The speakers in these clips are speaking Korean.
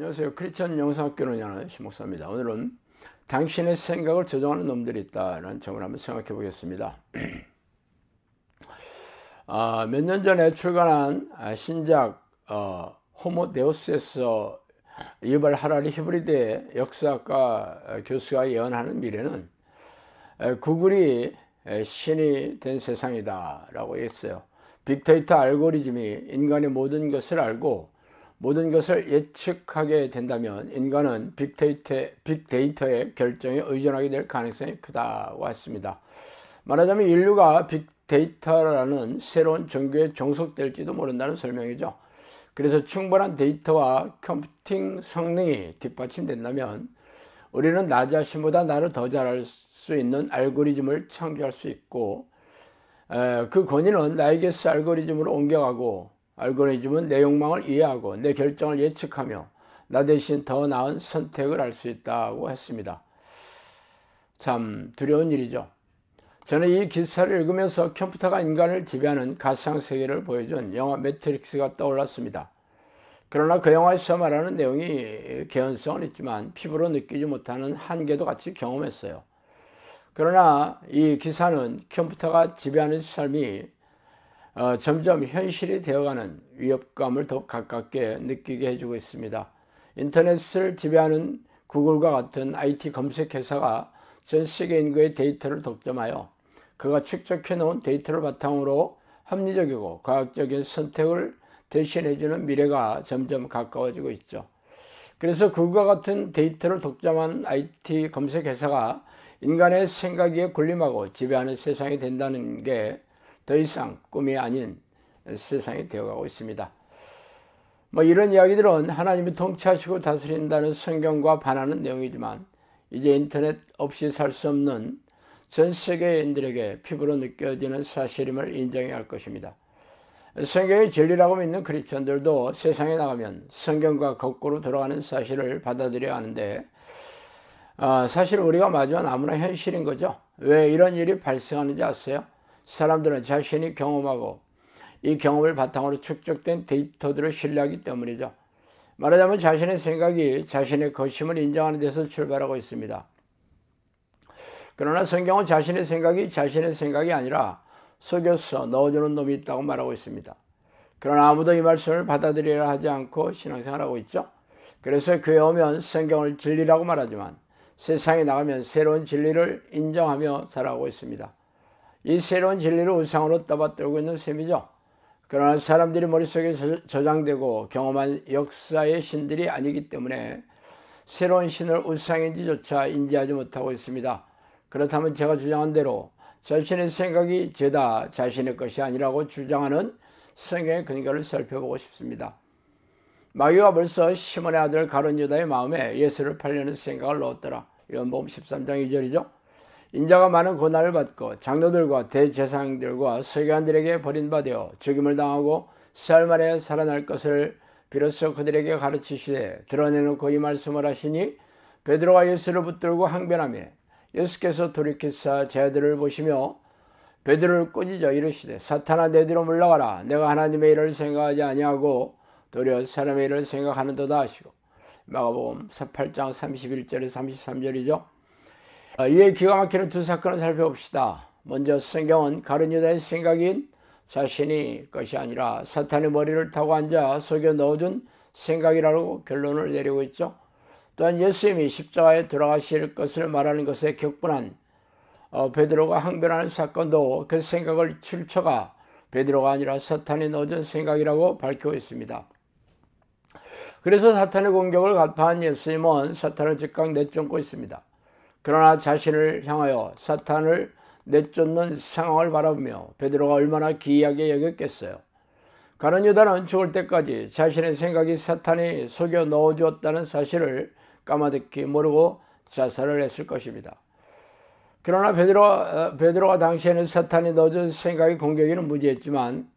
안녕하세요. 크리스천 영성학교를 운영하는 신목사입니다. 오늘은 당신의 생각을 조종하는 놈들이 있다는 점을 한번 생각해 보겠습니다. 몇 년 전에 출간한 신작 호모 데우스에서 유발 하라리 히브리대 역사학과 교수가 예언하는 미래는 구글이 신이 된 세상이다 라고 했어요. 빅데이터 알고리즘이 인간의 모든 것을 알고 모든 것을 예측하게 된다면 인간은 빅데이터의 결정에 의존하게 될 가능성이 크다고 했습니다. 말하자면 인류가 빅데이터라는 새로운 종교에 종속될지도 모른다는 설명이죠. 그래서 충분한 데이터와 컴퓨팅 성능이 뒷받침된다면 우리는 나 자신보다 나를 더 잘할 수 있는 알고리즘을 창조할 수 있고, 그 권위는 나에게서 알고리즘으로 옮겨가고 알고리즘은 내 욕망을 이해하고 내 결정을 예측하며 나 대신 더 나은 선택을 할 수 있다고 했습니다. 참 두려운 일이죠. 저는 이 기사를 읽으면서 컴퓨터가 인간을 지배하는 가상세계를 보여준 영화 매트릭스가 떠올랐습니다. 그러나 그 영화에서 말하는 내용이 개연성은 있지만 피부로 느끼지 못하는 한계도 같이 경험했어요. 그러나 이 기사는 컴퓨터가 지배하는 삶이 점점 현실이 되어가는 위협감을 더 가깝게 느끼게 해주고 있습니다. 인터넷을 지배하는 구글과 같은 IT 검색 회사가 전 세계 인구의 데이터를 독점하여 그가 축적해 놓은 데이터를 바탕으로 합리적이고 과학적인 선택을 대신해주는 미래가 점점 가까워지고 있죠. 그래서 구글과 같은 데이터를 독점한 IT 검색 회사가 인간의 생각에 군림하고 지배하는 세상이 된다는 게 더 이상 꿈이 아닌 세상이 되어가고 있습니다. 이런 이야기들은 하나님이 통치하시고 다스린다는 성경과 반하는 내용이지만 이제 인터넷 없이 살 수 없는 전 세계인들에게 피부로 느껴지는 사실임을 인정해야 할 것입니다. 성경이 진리라고 믿는 크리스천들도 세상에 나가면 성경과 거꾸로 돌아가는 사실을 받아들여야 하는데, 사실 우리가 마주한 아무나 현실인 거죠. 왜 이런 일이 발생하는지 아세요? 사람들은 자신이 경험하고 이 경험을 바탕으로 축적된 데이터들을 신뢰하기 때문이죠. 말하자면 자신의 생각이 자신의 것임을 인정하는 데서 출발하고 있습니다. 그러나 성경은 자신의 생각이 아니라 속여서 넣어주는 놈이 있다고 말하고 있습니다. 그러나 아무도 이 말씀을 받아들이려 하지 않고 신앙생활하고 있죠. 그래서 교회에 오면 성경을 진리라고 말하지만 세상에 나가면 새로운 진리를 인정하며 살아가고 있습니다. 이 새로운 진리를 우상으로 떠받들고 있는 셈이죠. 그러나 사람들이 머릿속에 저장되고 경험한 역사의 신들이 아니기 때문에 새로운 신을 우상인지조차 인지하지 못하고 있습니다. 그렇다면 제가 주장한 대로 자신의 생각이 죄다 자신의 것이 아니라고 주장하는 성경의 근거를 살펴보고 싶습니다. 마귀가 벌써 시몬의 아들 가룟 유다의 마음에 예수를 팔려는 생각을 넣었더라. 요한복음 13장 2절이죠. 인자가 많은 고난을 받고 장로들과 대제사장들과 서기관들에게 버림받아 죽임을 당하고 사흘 만에 살아날 것을 비로소 그들에게 가르치시되 드러내놓고 이 말씀을 하시니 베드로가 예수를 붙들고 항변하며 예수께서 돌이키사 제 아들을 보시며 베드로를 꾸짖어 이르시되 사탄아 내 뒤로 물러가라. 내가 하나님의 일을 생각하지 아니하고 도리어 사람의 일을 생각하는도다 하시고. 마가복음 8장 31절에 33절이죠. 이에 기가 막히는 두 사건을 살펴봅시다. 먼저 성경은 가룟 유다의 생각인 자신이 것이 아니라 사탄의 머리를 타고 앉아 속여 넣어준 생각이라고 결론을 내리고 있죠. 또한 예수님이 십자가에 돌아가실 것을 말하는 것에 격분한 베드로가 항변하는 사건도 그 생각을 출처가 베드로가 아니라 사탄이 넣어준 생각이라고 밝히고 있습니다. 그래서 사탄의 공격을 간파한 예수님은 사탄을 즉각 내쫓고 있습니다. 그러나 자신을 향하여 사탄을 내쫓는 상황을 바라보며 베드로가 얼마나 기이하게 여겼겠어요. 가룟 유다는 죽을 때까지 자신의 생각이 사탄이 속여 넣어주었다는 사실을 까마득히 모르고 자살을 했을 것입니다. 그러나 베드로가 당시에는 사탄이 넣어준 생각의 공격에는 무지했지만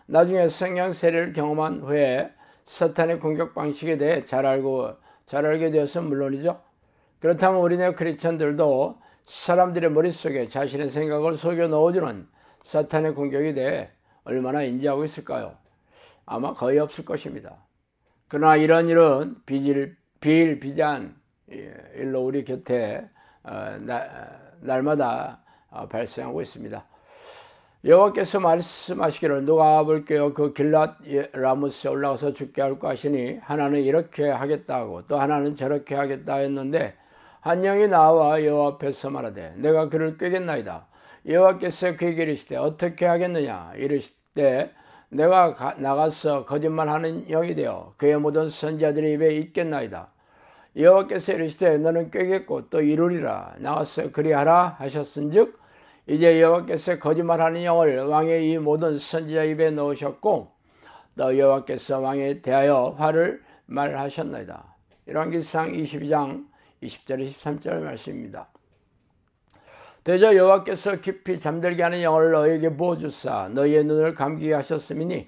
나중에 성령 세례를 경험한 후에 사탄의 공격 방식에 대해 잘 알게 되었으면 물론이죠. 그렇다면 우리네 크리스천들도 사람들의 머릿속에 자신의 생각을 속여 넣어주는 사탄의 공격에 대해 얼마나 인지하고 있을까요? 아마 거의 없을 것입니다. 그러나 이런 일은 비일비재한 일로 우리 곁에 날마다 발생하고 있습니다. 여호와께서 말씀하시기를 누가 볼게요 그 길랏 라모스에 올라가서 죽게 할까 하시니 하나는 이렇게 하겠다 하고 또 하나는 저렇게 하겠다 했는데 한 영이 나와 여호와 앞에서 말하되 내가 그를 꾀겠나이다. 여호와께서 그에게 이르시되 어떻게 하겠느냐 이르시되 내가 나가서 거짓말하는 영이 되어 그의 모든 선지자들의 입에 있겠나이다. 여호와께서 이르시되 너는 꾀겠고 또 이루리라. 나가서 그리하라 하셨은즉 이제 여호와께서 거짓말하는 영을 왕의 이 모든 선지자 입에 넣으셨고 또 여호와께서 왕에 대하여 화를 말하셨나이다. 열왕기상 22장 20절 23절 말씀입니다. 대저 여호와께서 깊이 잠들게 하는 영을 너희에게 부어주사 너희의 눈을 감기게 하셨음이니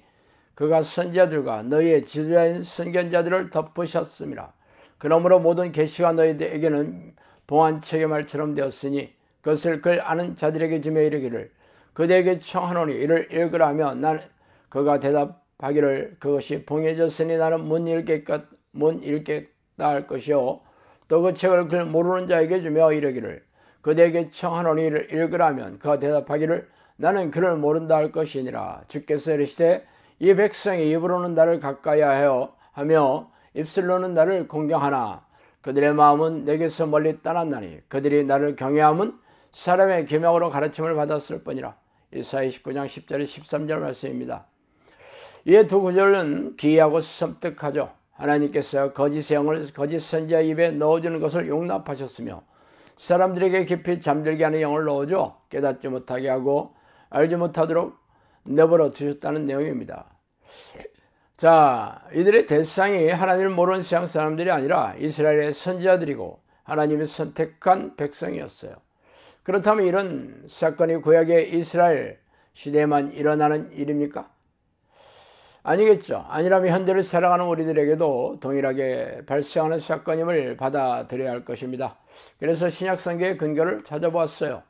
그가 선지자들과 너희의 지도자인 선견자들을 덮으셨음이라. 그러므로 모든 계시가 너희에게는 봉한 책의 말처럼 되었으니 그것을 그를 아는 자들에게 지며 이르기를 그대에게 청하노니 이를 읽으라 하면 난 그가 대답하기를 그것이 봉해졌으니 나는 못 읽겠다 할 것이요 또 그 책을 그 모르는 자에게 주며 이르기를 그대에게 청하노니 이를 읽으라 하면 그가 대답하기를 나는 그를 모른다 할 것이니라. 주께서 이르시되 이 백성이 입으로는 나를 가까이 하며 입술로는 나를 공경하나 그들의 마음은 내게서 멀리 떠났나니 그들이 나를 경외함은 사람의 계명으로 가르침을 받았을 뿐이라. 이사야 29장 10절 13절 말씀입니다. 이 두 구절은 기이하고 섬뜩하죠. 하나님께서 거짓의 영을 거짓 선지자 입에 넣어주는 것을 용납하셨으며 사람들에게 깊이 잠들게 하는 영을 넣어줘 깨닫지 못하게 하고 알지 못하도록 내버려 두셨다는 내용입니다. 자, 이들의 대상이 하나님을 모르는 세상 사람들이 아니라 이스라엘의 선지자들이고 하나님이 선택한 백성이었어요. 그렇다면 이런 사건이 구약의 이스라엘 시대에만 일어나는 일입니까? 아니겠죠. 아니라면 현대를 살아가는 우리들에게도 동일하게 발생하는 사건임을 받아들여야 할 것입니다. 그래서 신약성경의 근거를 찾아보았어요.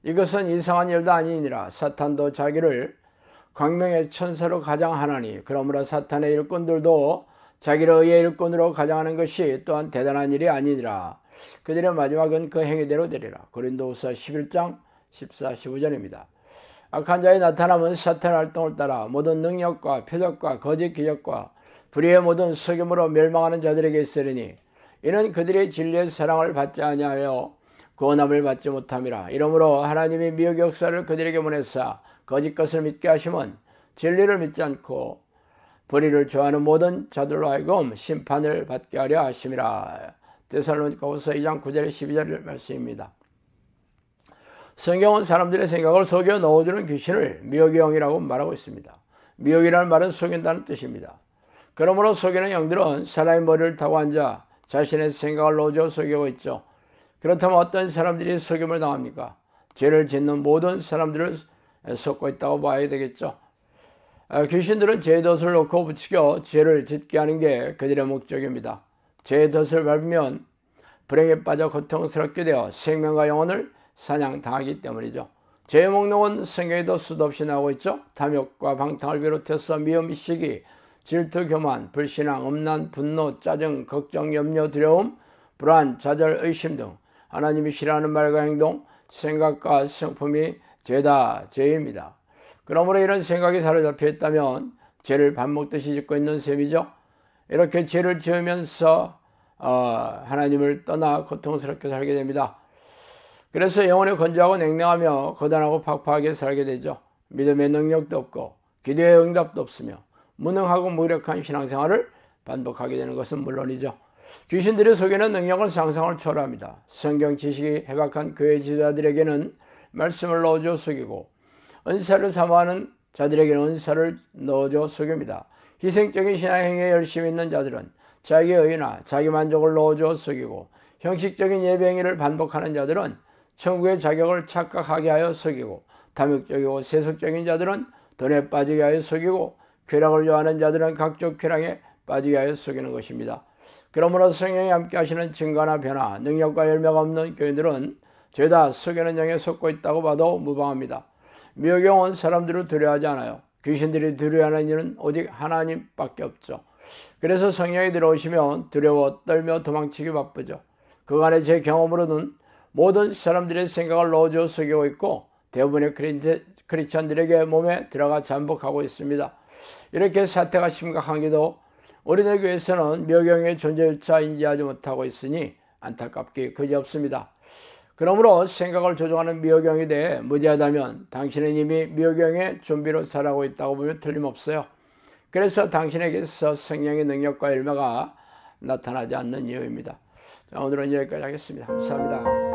이것은 이상한 일도 아니니라. 사탄도 자기를 광명의 천사로 가장하나니 그러므로 사탄의 일꾼들도 자기를 의의 일꾼으로 가장하는 것이 또한 대단한 일이 아니니라. 그들의 마지막은 그 행위대로 되리라. 고린도후서 11장 14, 15절입니다. 악한 자의 나타남은 사탄의 활동을 따라 모든 능력과 표적과 거짓 기적과 불의의 모든 속임으로 멸망하는 자들에게 있으리니 이는 그들의 진리의 사랑을 받지 아니하여 구원함을 받지 못함이라. 이러므로 하나님이 미혹의 역사를 그들에게 보내사 거짓 것을 믿게 하심은 진리를 믿지 않고 불의를 좋아하는 모든 자들로 하여금 심판을 받게 하려 하심이라. 데살로니가후서 2장 9절 12절 말씀입니다. 성경은 사람들의 생각을 속여 넣어주는 귀신을 미혹의 영이라고 말하고 있습니다. 미혹이라는 말은 속인다는 뜻입니다. 그러므로 속이는 영들은 사람의 머리를 타고 앉아 자신의 생각을 넣어줘 속이고 있죠. 그렇다면 어떤 사람들이 속임을 당합니까? 죄를 짓는 모든 사람들을 속고 있다고 봐야 되겠죠. 귀신들은 죄의 덫을 놓고 부추겨 죄를 짓게 하는 게 그들의 목적입니다. 죄의 덫을 밟으면 불행에 빠져 고통스럽게 되어 생명과 영혼을 사냥당하기 때문이죠. 죄의 목록은 성경에도 수도 없이 나오고 있죠. 탐욕과 방탕을 비롯해서 미움, 시기, 질투, 교만, 불신앙, 음란, 분노, 짜증, 걱정, 염려, 두려움, 불안, 좌절, 의심 등 하나님이 싫어하는 말과 행동, 생각과 성품이 죄다 죄입니다. 그러므로 이런 생각이 사로잡혀 있다면 죄를 밥 먹듯이 짓고 있는 셈이죠. 이렇게 죄를 지으면서 하나님을 떠나 고통스럽게 살게 됩니다. 그래서 영혼이 건조하고 냉랭하며 고단하고 팍팍하게 살게 되죠. 믿음의 능력도 없고 기도의 응답도 없으며 무능하고 무력한 신앙생활을 반복하게 되는 것은 물론이죠. 귀신들이 속이는 능력은 상상을 초월합니다. 성경 지식이 해박한 교회 지도자들에게는 말씀을 넣어줘 속이고 은사를 사모하는 자들에게는 은사를 넣어줘 속입니다. 희생적인 신앙행위에 열심히 있는 자들은 자기 의나 자기 만족을 넣어줘 속이고 형식적인 예배행위를 반복하는 자들은 천국의 자격을 착각하게 하여 속이고 탐욕적이고 세속적인 자들은 돈에 빠지게 하여 속이고 쾌락을 좋아하는 자들은 각종 쾌락에 빠지게 하여 속이는 것입니다. 그러므로 성령이 함께 하시는 증거나 변화, 능력과 열매가 없는 교인들은 죄다 속이는 영에 속고 있다고 봐도 무방합니다. 미혹의 영은 사람들을 두려워하지 않아요. 귀신들이 두려워하는 이는 오직 하나님밖에 없죠. 그래서 성령이 들어오시면 두려워 떨며 도망치기 바쁘죠. 그간의 제 경험으로는 모든 사람들의 생각을 넣어주어 속이고 있고 대부분의 크리스천들에게 몸에 들어가 잠복하고 있습니다. 이렇게 사태가 심각한게도 우리네 교회에서는 묘경의 존재조차 인지하지 못하고 있으니 안타깝기 그지없습니다. 그러므로 생각을 조종하는 묘경에 대해 무지하다면 당신은 이미 묘경의 좀비로 살아가고 있다고 보면 틀림없어요. 그래서 당신에게서 성령의 능력과 열매가 나타나지 않는 이유입니다. 자, 오늘은 여기까지 하겠습니다. 감사합니다.